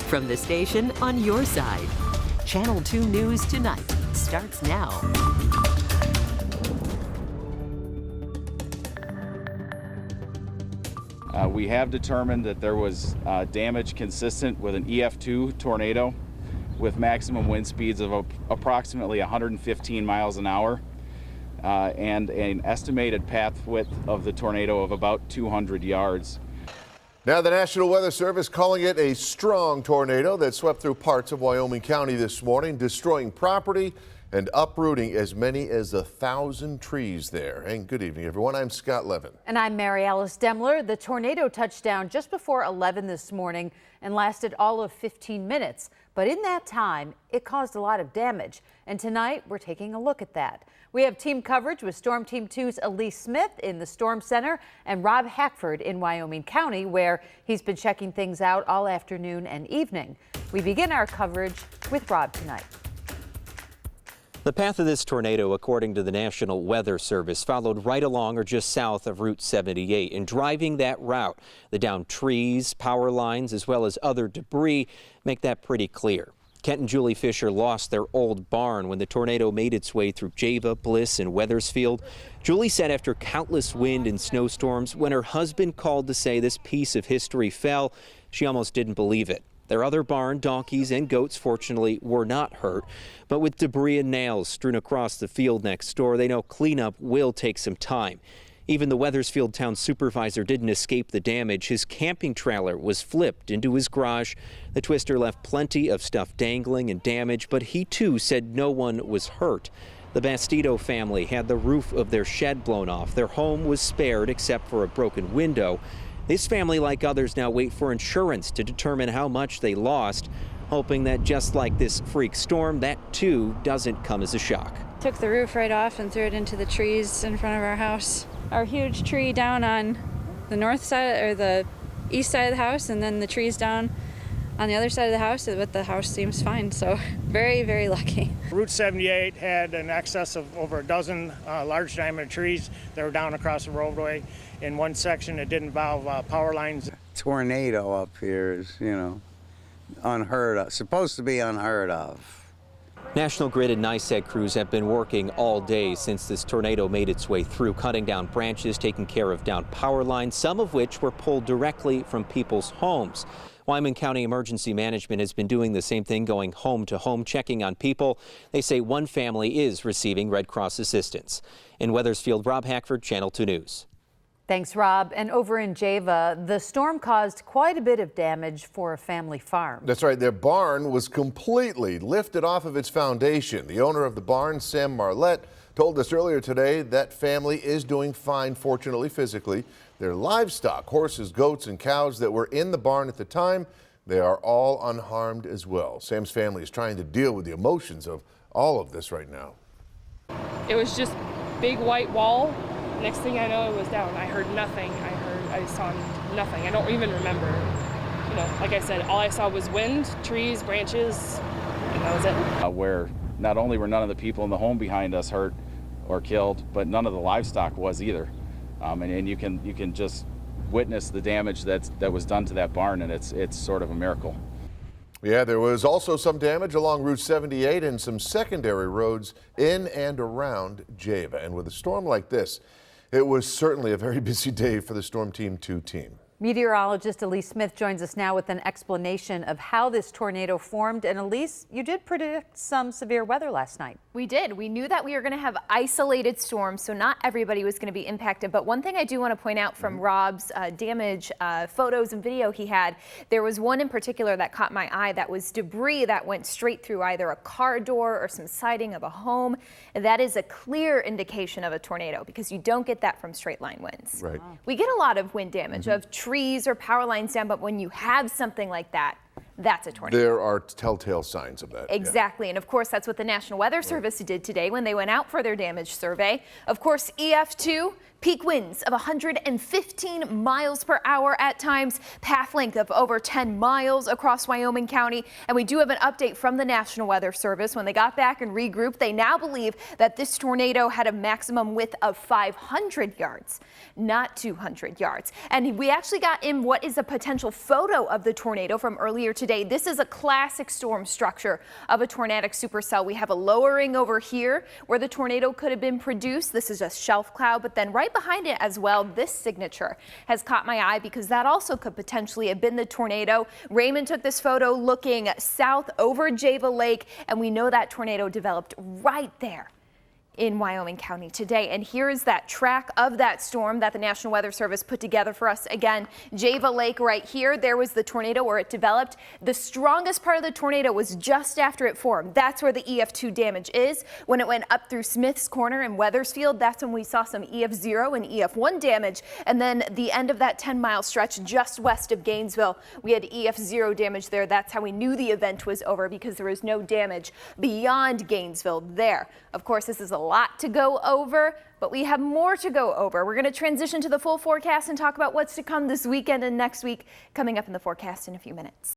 from the station on your side. Channel 2 News Tonight starts now. We have determined that there was damage consistent with an EF2 tornado with maximum wind speeds of approximately 115 miles an hour and an estimated path width of the tornado of about 200 yards. Now the National Weather Service calling it a strong tornado that swept through parts of Wyoming County this morning, destroying property and uprooting as many as 1,000 trees there. And good evening, everyone. I'm Scott Levin. And I'm Mary Alice Demler. The tornado touched down just before 11 this morning and lasted all of 15 minutes. But in that time, it caused a lot of damage. And tonight, we're taking a look at that. We have team coverage with Storm Team 2's Elise Smith in the Storm Center and Rob Hackford in Wyoming County, where he's been checking things out all afternoon and evening. We begin our coverage with Rob tonight. The path of this tornado, according to the National Weather Service, followed right along or just south of Route 78. And driving that route, the downed trees, power lines, as well as other debris make that pretty clear. Kent and Julie Fisher lost their old barn when the tornado made its way through Java, Bliss, and Wethersfield. Julie said after countless wind and snowstorms, when her husband called to say this piece of history fell, she almost didn't believe it. Their other barn, donkeys, and goats, fortunately, were not hurt. But with debris and nails strewn across the field next door, they know cleanup will take some time. Even the Wethersfield town supervisor didn't escape the damage. His camping trailer was flipped into his garage. The twister left plenty of stuff dangling and damage, but he too said no one was hurt. The Bastido family had the roof of their shed blown off. Their home was spared except for a broken window. This family, like others, now wait for insurance to determine how much they lost, hoping that just like this freak storm, that too doesn't come as a shock. Took the roof right off and threw it into the trees in front of our house. Our huge tree down on the north side or the east side of the house, and then the trees down on the other side of the house, but the house seems fine, so very, very lucky. Route 78 had an excess of over a dozen large diameter trees that were down across the roadway. In one section, it did involve power lines. Tornado up here is, unheard of, supposed to be unheard of. National Grid and NYSEG crews have been working all day since this tornado made its way through, cutting down branches, taking care of downed power lines, some of which were pulled directly from people's homes. Wyoming County Emergency Management has been doing the same thing, going home to home, checking on people. They say one family is receiving Red Cross assistance. In Wethersfield, Rob Hackford, Channel 2 News. Thanks, Rob. And over in Java, the storm caused quite a bit of damage for a family farm. That's right. Their barn was completely lifted off of its foundation. The owner of the barn, Sam Marlette, told us earlier today that family is doing fine, fortunately, physically. Their livestock, horses, goats, and cows that were in the barn at the time, they are all unharmed as well. Sam's family is trying to deal with the emotions of all of this right now. It was just big white wall. Next thing I know, it was down. I heard nothing. I saw nothing. I don't even remember. Like I said, all I saw was wind, trees, branches, and that was it. Where not only were none of the people in the home behind us hurt or killed, but none of the livestock was either. And you can just witness the damage that was done to that barn, and it's sort of a miracle. Yeah, there was also some damage along Route 78 and some secondary roads in and around Java. And with a storm like this, it was certainly a very busy day for the Storm Team 2 team. Meteorologist Elise Smith joins us now with an explanation of how this tornado formed. And Elise, you did predict some severe weather last night. We did. We knew that we were going to have isolated storms, so not everybody was going to be impacted. But one thing I do want to point out from Rob's damage photos and video he had, there was one in particular that caught my eye that was debris that went straight through either a car door or some siding of a home. And that is a clear indication of a tornado because you don't get that from straight line winds. Right. We get a lot of wind damage of trees or power lines down, but when you have something like that, that's a tornado. There are telltale signs of that. Exactly. Yeah. And of course, that's what the National Weather Service did today when they went out for their damage survey. Of course, EF2 Peak winds of 115 miles per hour at times, path length of over 10 miles across Wyoming County. And we do have an update from the National Weather Service. When they got back and regrouped, they now believe that this tornado had a maximum width of 500 yards, not 200 yards. And we actually got in what is a potential photo of the tornado from earlier today. This is a classic storm structure of a tornadic supercell. We have a lowering over here where the tornado could have been produced. This is a shelf cloud, but then right behind it as well, this signature has caught my eye because that also could potentially have been the tornado. Raymond took this photo looking south over Java Lake, and we know that tornado developed right there in Wyoming County today. And here is that track of that storm that the National Weather Service put together for us. Again, Java Lake right here. There was the tornado where it developed. The strongest part of the tornado was just after it formed. That's where the EF2 damage is. When it went up through Smith's Corner and Weathersfield, that's when we saw some EF0 and EF1 damage. And then the end of that 10-mile stretch just west of Gainesville, we had EF0 damage there. That's how we knew the event was over, because there was no damage beyond Gainesville there. Of course, this is a lot to go over, but we have more to go over. We're going to transition to the full forecast and talk about what's to come this weekend and next week, coming up in the forecast in a few minutes.